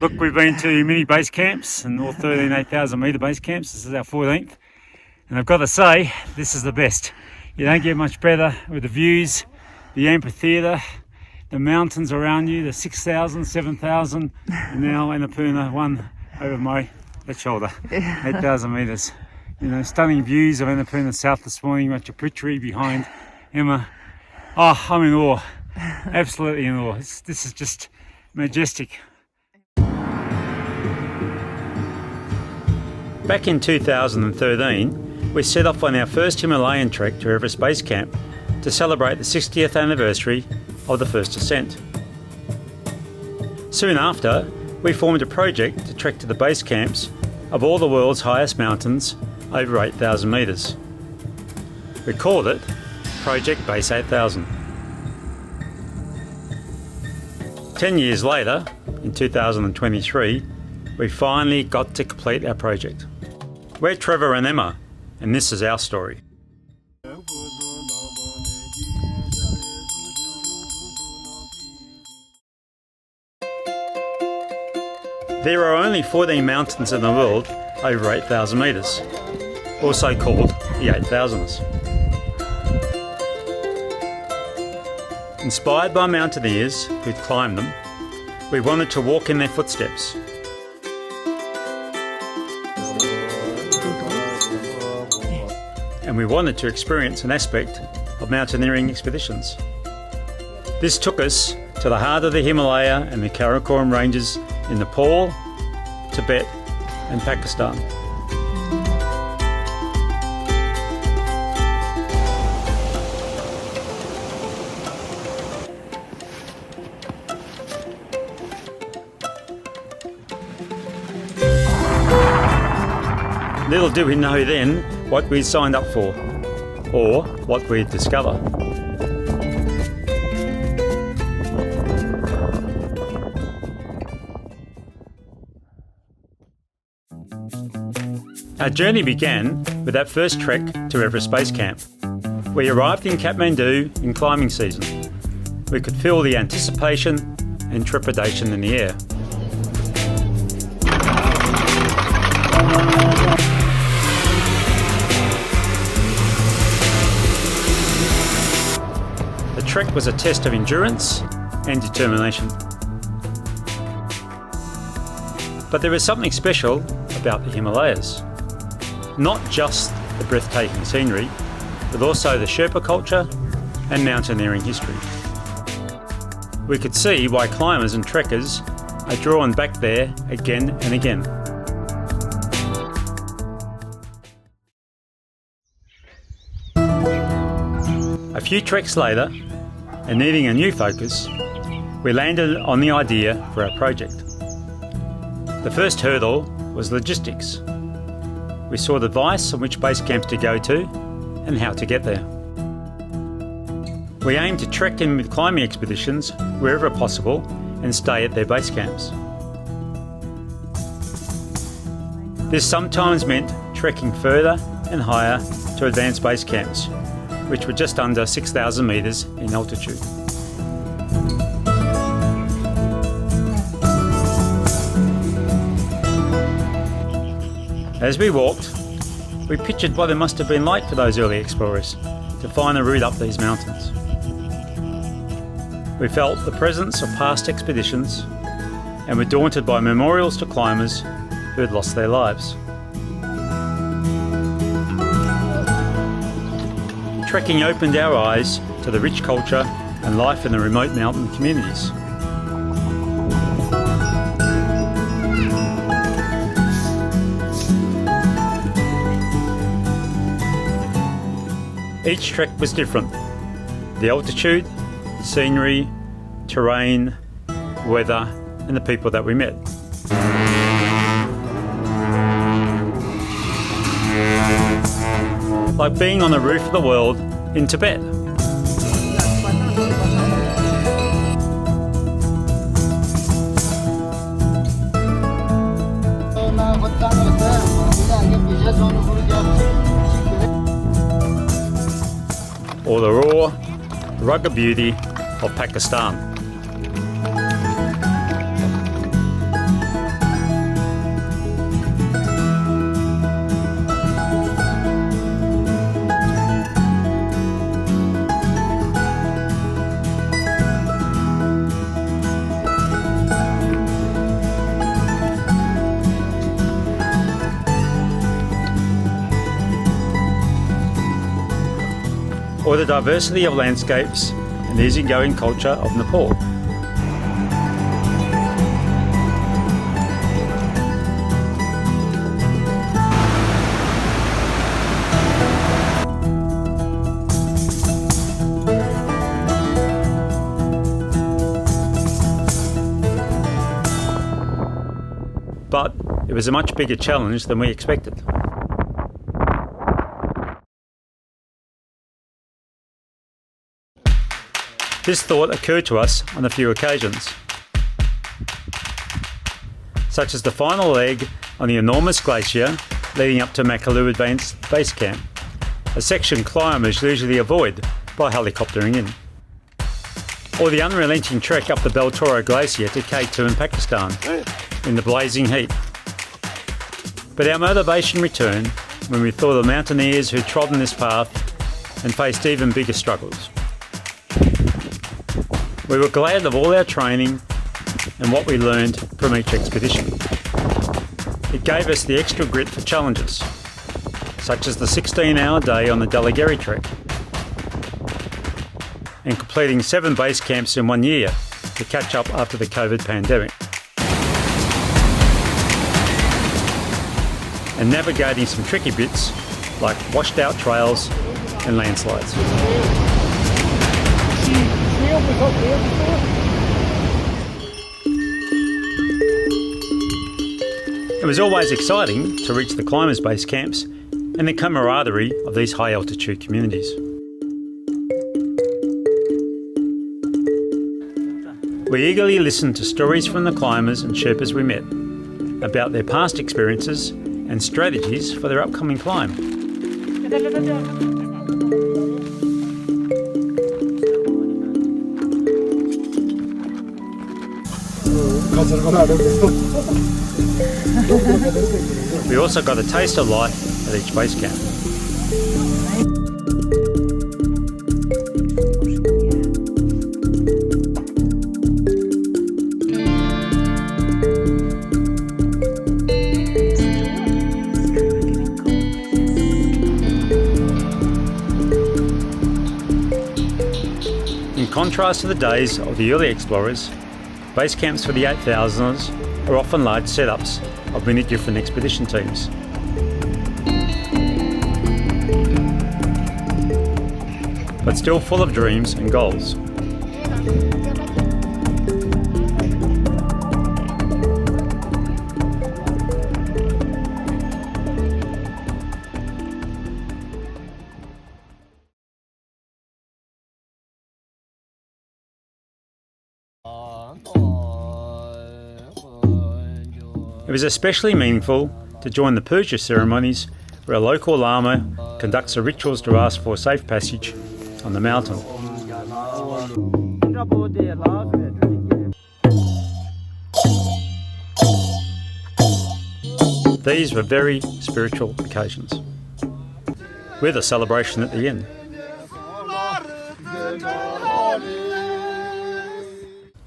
Look, we've been to many base camps and all 13 8,000 metre base camps. This is our 14th. And I've got to say, this is the best. You don't get much better with the views, the amphitheatre, the mountains around you, the 6,000, 7,000, and now Annapurna, one over my left shoulder, 8,000 metres. You know, stunning views of Annapurna South this morning, Machu Picchu behind Emma. Oh, I'm in awe, absolutely in awe. This is just majestic. Back in 2013, we set off on our first Himalayan trek to Everest Base Camp to celebrate the 60th anniversary of the first ascent. Soon after, we formed a project to trek to the base camps of all the world's highest mountains over 8,000 metres. We called it Project Base 8000. 10 years later, in 2023, we finally got to complete our project. We're Trevor and Emma, and this is our story. There are only 14 mountains in the world over 8,000 metres, also called the 8000s. Inspired by mountaineers who'd climbed them, we wanted to walk in their footsteps. And we wanted to experience an aspect of mountaineering expeditions. This took us to the heart of the Himalaya and the Karakoram ranges in Nepal, Tibet and Pakistan. Little did we know then what we'd signed up for, or what we'd discover. Our journey began with that first trek to Everest Base Camp. We arrived in Kathmandu in climbing season. We could feel the anticipation and trepidation in the air. The trek was a test of endurance and determination. But there is something special about the Himalayas. Not just the breathtaking scenery, but also the Sherpa culture and mountaineering history. We could see why climbers and trekkers are drawn back there again and again. A few treks later, and needing a new focus, we landed on the idea for our project. The first hurdle was logistics. We sought advice on which base camps to go to and how to get there. We aimed to trek in with climbing expeditions wherever possible and stay at their base camps. This sometimes meant trekking further and higher to advanced base camps, which were just under 6,000 metres in altitude. As we walked, we pictured what it must have been like for those early explorers to find a route up these mountains. We felt the presence of past expeditions and were daunted by memorials to climbers who had lost their lives. Trekking opened our eyes to the rich culture and life in the remote mountain communities. Each trek was different. The altitude, scenery, terrain, weather, and the people that we met. Like being on the roof of the world in Tibet. Or the raw, rugged beauty of Pakistan. or the diversity of landscapes and easygoing culture of Nepal. But it was a much bigger challenge than we expected. This thought occurred to us on a few occasions, such as the final leg on the enormous glacier leading up to Makalu Advanced Base Camp, a section climbers usually avoid by helicoptering in, or the unrelenting trek up the Baltoro Glacier to K2 in Pakistan in the blazing heat. But our motivation returned when we saw the mountaineers who trodden this path and faced even bigger struggles. We were glad of all our training and what we learned from each expedition. It gave us the extra grit for challenges, such as the 16-hour day on the Dhaulagiri trek, and completing 7 base camps in 1 year to catch up after the COVID pandemic, and navigating some tricky bits like washed out trails and landslides. It was always exciting to reach the climbers' base camps and the camaraderie of these high altitude communities. We eagerly listened to stories from the climbers and Sherpas we met about their past experiences and strategies for their upcoming climb. We also got a taste of life at each base camp. In contrast to the days of the early explorers, base camps for the 8000ers are often large setups of many different expedition teams. But still full of dreams and goals. It was especially meaningful to join the puja ceremonies where a local lama conducts the rituals to ask for safe passage on the mountain. These were very spiritual occasions, with a celebration at the end.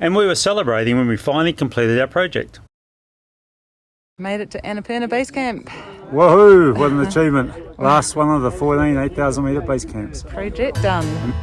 And we were celebrating when we finally completed our project. Made it to Annapurna Base Camp. Woohoo! What an achievement. Last one of the 14 8,000 metre base camps. Project done.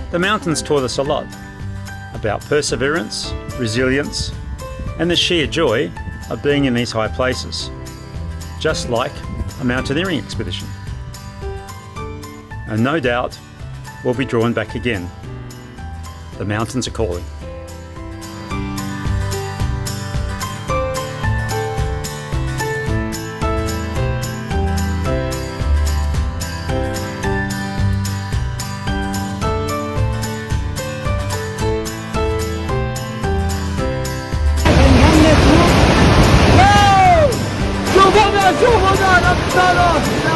The mountains taught us a lot about perseverance, resilience, and the sheer joy of being in these high places, just like a mountaineering expedition. And no doubt we'll be drawn back again. The mountains are calling. Start on!